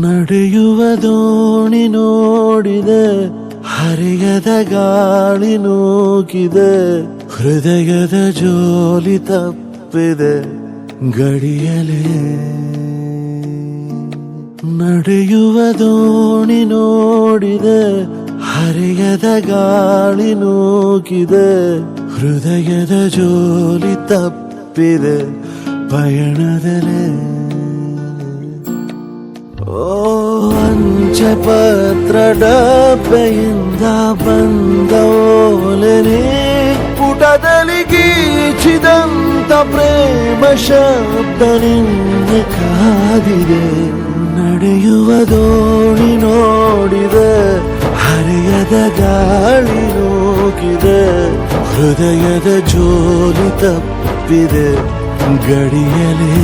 ನಡೆಯುವ ದೋಣಿ ನೋಡಿದೆ, ಹರಿಯದ ಗಾಳಿ ನೂಕಿದೆ, ಹೃದಯದ ಜೋಲಿ ತಪ್ಪಿದೆ ಗಡಿಯಲೇ. ನಡೆಯುವ ದೋಣಿ ನೋಡಿದೆ, ಹರಿಯದ ಗಾಳಿ ನೂಕಿದೆ, ಹೃದಯದ ಜೋಲಿ ತಪ್ಪಿದೆ ಪಯಣದಲೇ. ಓ ಅಂಚಪತ್ರ ಡಬ್ಬೆಯಿಂದ ಬಂದ ಓಲೆನೇ, ಪುಟದಲ್ಲಿ ಗೀಚಿದಂತ ಪ್ರೇಮ ಶಬ್ದ ನಿನ್ನ ಕಾದಿದೆ. ನಡೆಯುವ ದೋಣಿ ನೋಡಿದೆ, ಹರಿಯದ ಗಾಳಿ ನೂಕಿದೆ, ಹೃದಯದ ಜೋಲಿ ತಪ್ಪಿದೆ ಗಡಿಯಲೇ.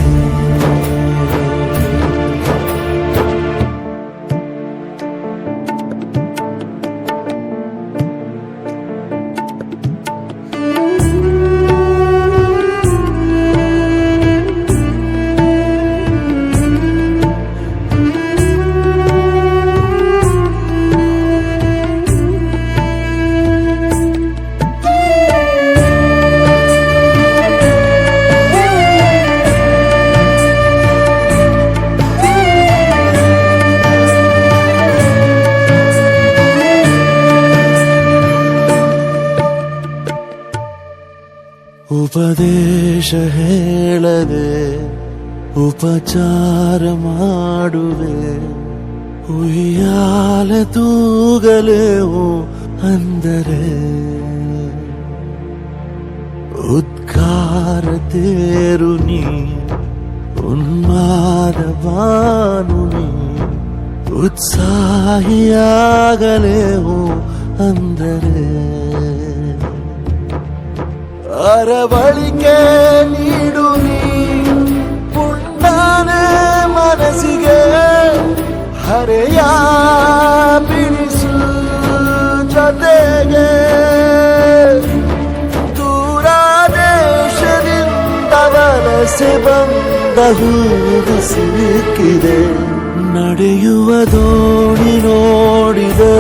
ಉಪದೇಶ ಹೇಳದೆ ಉಪಚಾರ ಮಾಡುವೆ, ಉಯ್ಯಾಲೆ ತೂಗಲೇವು ಅಂದರೆ, ಉದ್ಗಾರ ತೇರು ನೀ ಉನ್ಮಾದ ಬಾನು ನೀ, ಉತ್ಸಾಹಿಯಾಗಲೇವು ಅಂದರೆ, ಅರವಳಿಕೆ ನೀಡು ನೀ ಪುಂಡಾನೆ ಮನಸ್ಸಿಗೆ, ಹರೆಯ ಬಿಡಿಸು ಜೊತೆಗೆ. ದೂರ ದೇಶದಿಂದ ವಲಸೆ ಬಂದ ಹೂವು ಸಿಕ್ಕಿದೆ. ನಡೆಯುವ ದೋಣಿ ನೋಡಿದೆ,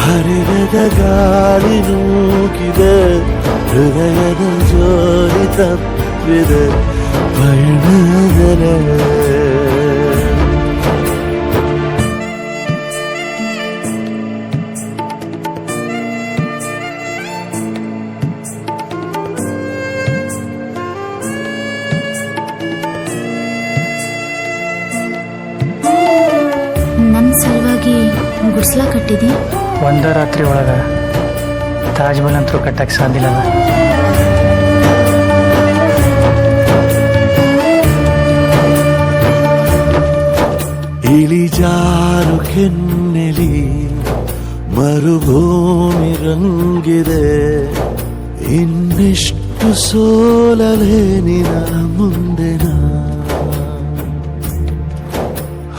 ಹರಿಯದ ಗಾಳಿ ನೂಕಿದೆ, ಹೃದಯದ ಜೋಲಿ ತಪ್ಪಿದೆ ಪಯಣದಲೇ. ನನ್ನ ಸಲುವಾಗಿ ಗುಡ್ಸ್ಲಾ ಕಟ್ಟಿದಿ. ಒಂದ ರಾತ್ರಿ ಒಳಗ ತಾಜ್ ಮಹಲ್ ಅಂತೂ ಕಟ್ಟಕ್ಕೆ ಸಾಧ್ಯ ಇಲ್ಲ. ಇಳಿಜಾರು ಕೆನ್ನೆಲಿ ಮರುಭೂಮಿ ರಂಗಿದೆ, ಇನ್ನೆಷ್ಟು ಸೋಲಲೇ ನಿನ ಮುಂದೆನ.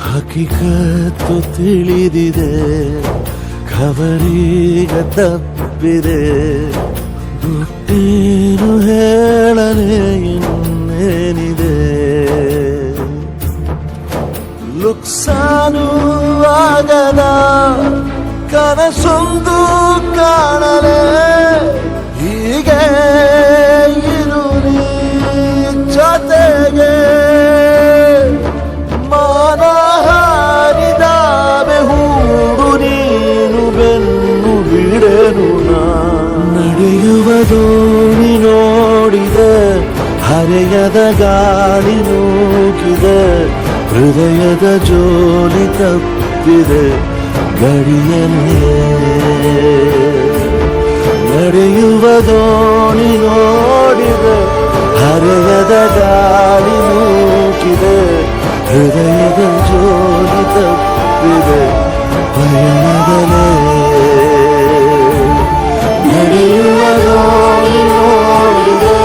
ಹಕಿಕತ್ತು ತಿಳಿದಿದೆ, ಖಬರೀಗ ತಪ್ಪಿದೆ, ಗುಟ್ಟೇನು ಹೇಳಲೇ ಇನ್ನೇನಿದೆ. ಲುಕ್ಸಾನು ಆಗದ ಕನಸೊಂದು ಕಾಣಲೇ, ಹೀಗೆ ಇರು ನೀ ಜೊತೆಗೆ. ಮಾನ ಹಾರಿದಾವೆ ಹೂಡು ನೀನು ಬೆನ್ನು ಬಿಡೆನು ನಾ. ನಡೆಯುವ ದೋಣಿ ನೋಡಿದೆ, ಹರೆಯದ ಗಾಳಿ ನೂಕಿದೆ, ಹೃದಯದ ಜೋಲಿ ತಪ್ಪಿದೆ ಗಡಿಯಲೇ. ನಡೆಯುವ ದೋಣಿ ನೋಡಿದೆ, ಹರೆಯದ ಗಾಳಿ ನೂಕಿದೆ, ಹೃದಯದ ಜೋಲಿ ತಪ್ಪಿದೆ ಪಯಣದಲೇ. ನಡೆಯುವ ದೋಣಿ ನೋಡಿದೆ,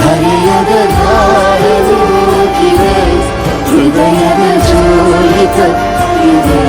ಹರಿಯದ ಗಾಳಿ ನೂಕಿದೆ, ಹೃದಯದ ಜೋಲಿ ತಪ್ಪಿದೆ